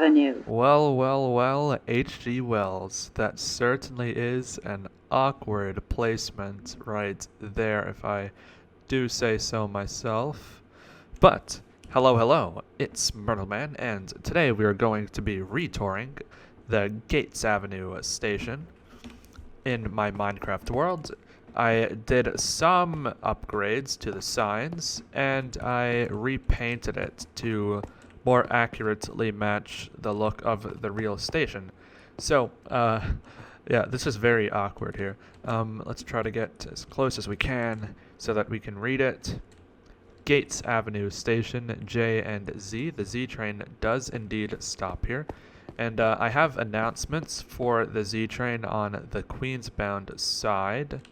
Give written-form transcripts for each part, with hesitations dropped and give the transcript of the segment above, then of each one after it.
Avenue. Well, H.G. Wells. That certainly is an awkward placement right there, if I do say so myself. But, hello, it's Myrtle Man, and today we are going to be retouring the Gates Avenue station in my Minecraft world. I did some upgrades to the signs, and I repainted it to more accurately match the look of the real station. So, yeah, this is very awkward here. Let's try to get as close as we can so that we can read it. Gates Avenue Station J and Z. The Z train does indeed stop here. And I have announcements for the Z train on the Queens-bound side.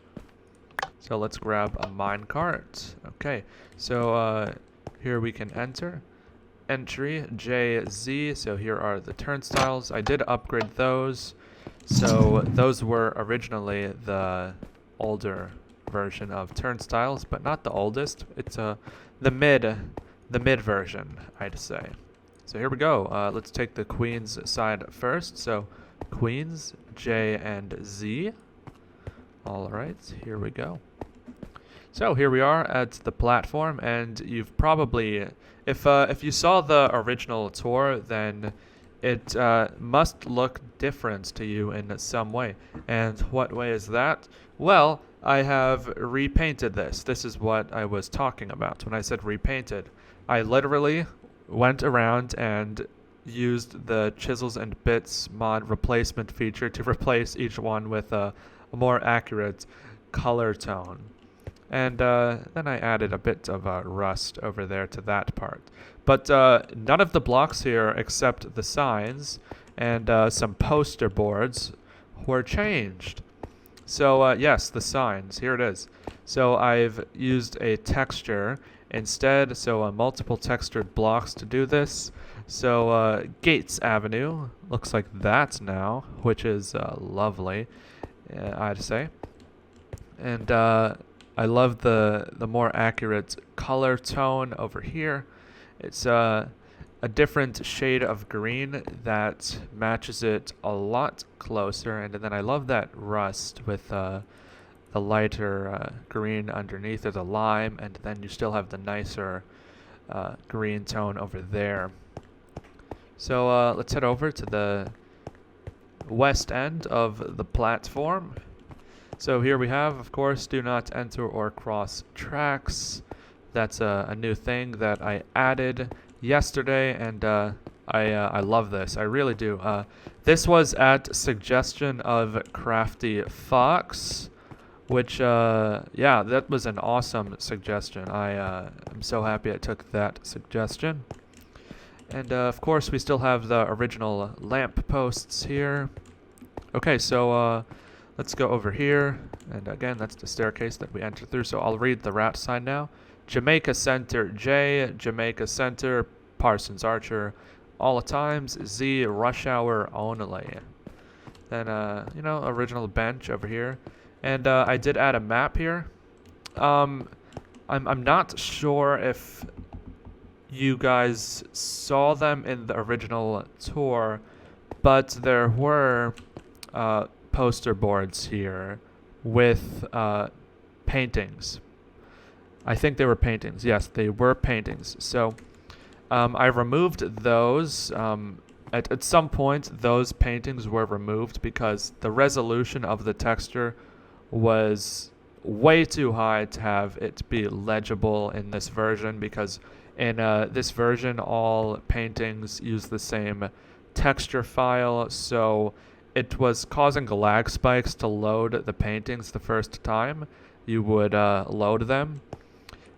So let's grab a minecart. Okay, so here we can enter. Entry JZ, so here are the turnstiles. I did upgrade those. So those were originally the older version of turnstiles, but not the oldest. It's the mid version, I'd say. So here we go. Let's take the Queens side first. So Queens, J and Z. All right, here we go. So here we are at the platform, and you've probably, if you saw the original tour, then it must look different to you in some way. And what way is that? Well, I have repainted this. This is what I was talking about when I said repainted. I literally went around and used the chisels and bits mod replacement feature to replace each one with a more accurate color tone. And then I added a bit of rust over there to that part. But none of the blocks here except the signs and some poster boards were changed. So yes, the signs, here it is. So I've used a texture instead, so multiple textured blocks to do this. So Gates Avenue looks like that now, which is lovely, I'd say. And I love the more accurate color tone over here. It's a different shade of green that matches it a lot closer. And then I love that rust with the lighter green underneath, or the lime, and then you still have the nicer green tone over there. So let's head over to the west end of the platform. So here we have, of course, do not enter or cross tracks. That's a new thing that I added yesterday, and I love this. I really do. This was at suggestion of Crafty Fox, which, yeah, that was an awesome suggestion. I'm so happy I took that suggestion. And, of course, we still have the original lamp posts here. Okay, so let's go over here. And, again, that's the staircase that we enter through. So I'll read the route sign now. Jamaica Center J, Jamaica Center, Parsons Archer, all the times, Z, rush hour only. Then, original bench over here. And I did add a map here. I'm not sure if you guys saw them in the original tour, but there were poster boards here with paintings. I think they were paintings. Yes, they were paintings. So I removed those. At some point, those paintings were removed because the resolution of the texture was way too high to have it be legible in this version, because in this version, all paintings use the same texture file, so it was causing lag spikes to load the paintings the first time you would load them.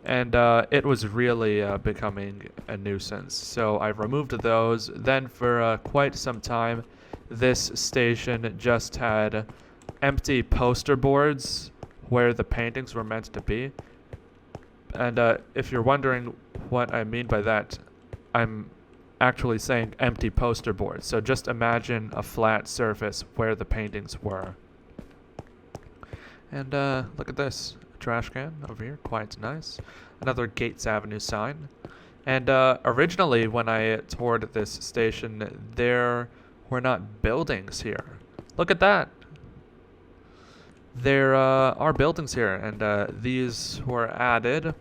And it was really becoming a nuisance. So I removed those. Then for quite some time, this station just had empty poster boards where the paintings were meant to be. And if you're wondering what I mean by that, I'm actually saying empty poster boards. So just imagine a flat surface where the paintings were. And look at this. Trash can over here, quite nice. Another Gates Avenue sign. And originally, when I toured this station, there were not buildings here. Look at that. There are buildings here, and these were added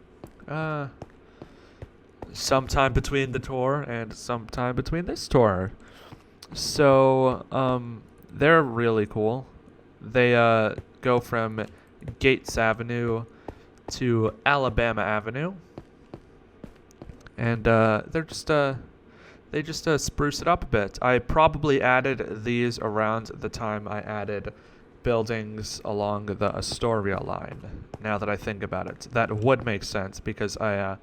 uh, sometime between the tour and sometime between this tour. So they're really cool. They go from Gates Avenue to Alabama Avenue, and they just spruce it up a bit. I probably added these around the time I added buildings along the Astoria line. Now that I think about it, that would make sense because I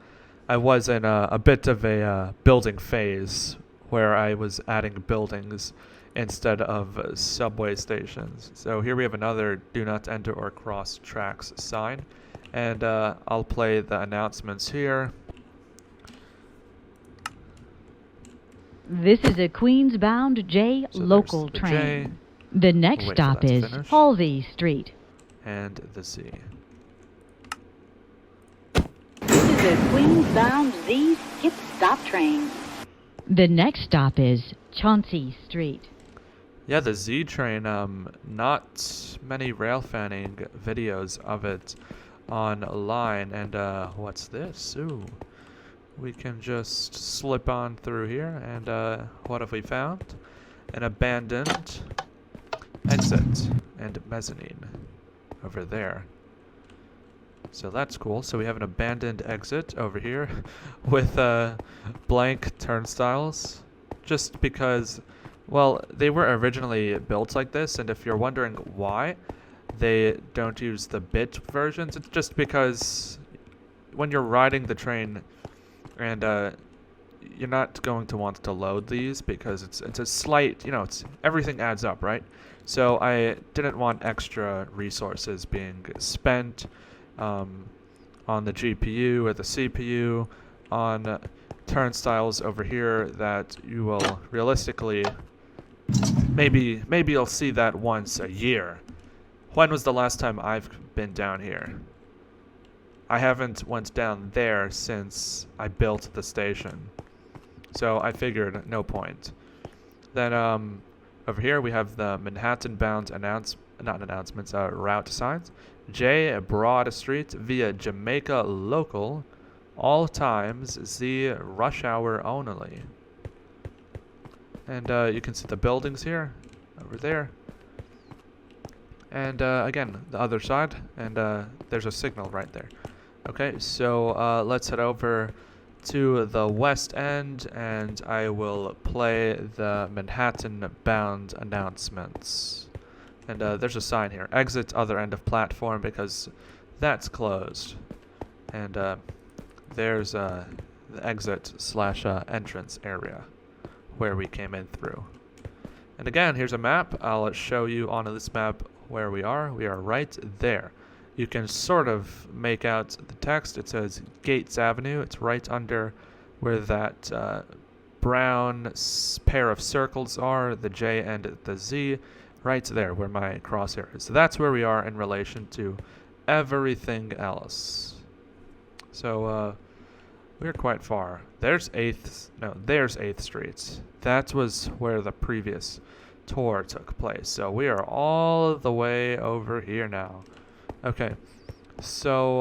was in a bit of a building phase where I was adding buildings instead of subway stations. So here we have another "Do not enter or cross tracks" sign, and I'll play the announcements here. This is a Queens-bound J So local there's the train. J. The next Wait for stop that to is finish. Halsey Street. And the Z. This is a Queens-bound Z skip-stop train. The next stop is Chauncey Street. Yeah, the Z train, not many rail fanning videos of it online. And what's this? Ooh. We can just slip on through here, and what have we found? An abandoned exit and mezzanine over there. So that's cool. So we have an abandoned exit over here with blank turnstiles, just because, well, they were originally built like this, and if you're wondering why they don't use the bit versions, it's just because when you're riding the train, and you're not going to want to load these because it's a slight, it's everything adds up, right? So I didn't want extra resources being spent on the GPU or the CPU on turnstiles over here that you will realistically maybe you'll see that once a year. When was the last time I've been down here? I haven't went down there since I built the station. So I figured no point. Then over here we have the Manhattan-bound route signs. J Broad Street via Jamaica Local, all times Z rush hour only. And you can see the buildings here, over there. And again, the other side, and there's a signal right there. Okay, so let's head over to the West End, and I will play the Manhattan-bound announcements. And there's a sign here, exit other end of platform, because that's closed. And there's the exit / entrance area where we came in through. And again, here's a map. I'll show you on this map where we are. We are right there. You can sort of make out the text. It says Gates Avenue. It's right under where that brown pair of circles are, the J and the Z, right there where my crosshair is. So that's where we are in relation to everything else. So we're quite far. There's 8th Street. That was where the previous tour took place. So we are all the way over here now. Okay, so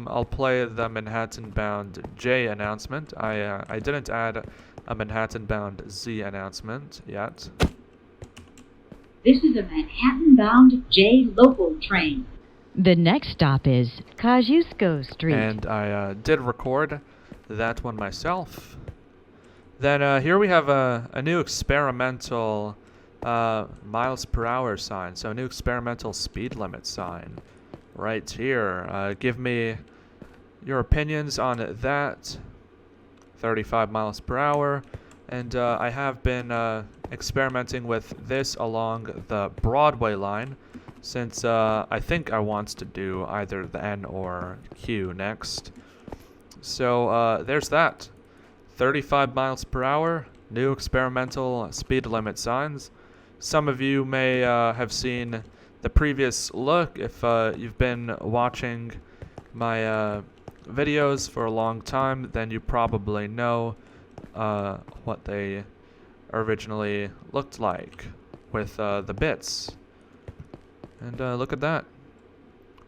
I'll play the Manhattan-bound J announcement. I didn't add a Manhattan-bound Z announcement yet. This is a Manhattan-bound J local train. The next stop is Kosciuszko Street. And I did record that one myself. Then here we have a new experimental miles per hour sign. So a new experimental speed limit sign. Right here. Give me your opinions on that. 35 miles per hour. And I have been experimenting with this along the Broadway line, since I think I want to do either the N or Q next. So there's that. 35 miles per hour. New experimental speed limit signs. Some of you may have seen the previous look if you've been watching my videos for a long time, then you probably know what they originally looked like with the bits. And look at that.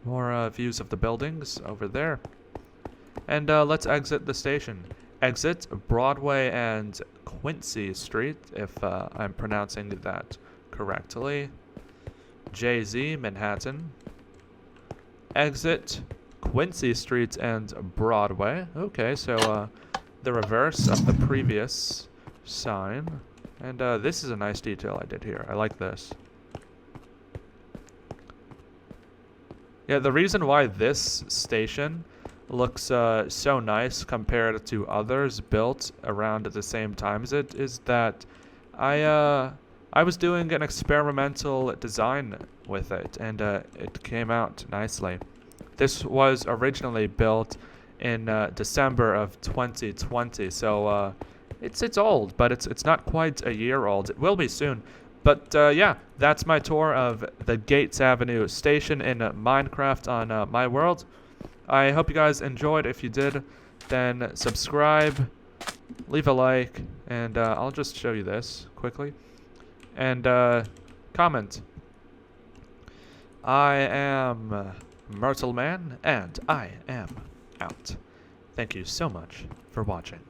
More views of the buildings over there. And let's exit the station. Exit Broadway and Quincy Street, if I'm pronouncing that correctly. JZ, Manhattan. Exit Quincy Street and Broadway. Okay, so the reverse of the previous sign. And this is a nice detail I did here. I like this. Yeah, the reason why this station looks so nice compared to others built around at the same time as it is that I was doing an experimental design with it, and it came out nicely. This was originally built in December of 2020, so it's old, but it's not quite a year old. It will be soon. But yeah, that's my tour of the Gates Avenue station in Minecraft on my world. I hope you guys enjoyed. If you did, then subscribe, leave a like, and I'll just show you this quickly. And comment. I am Myrtle Man, and I am out. Thank you so much for watching.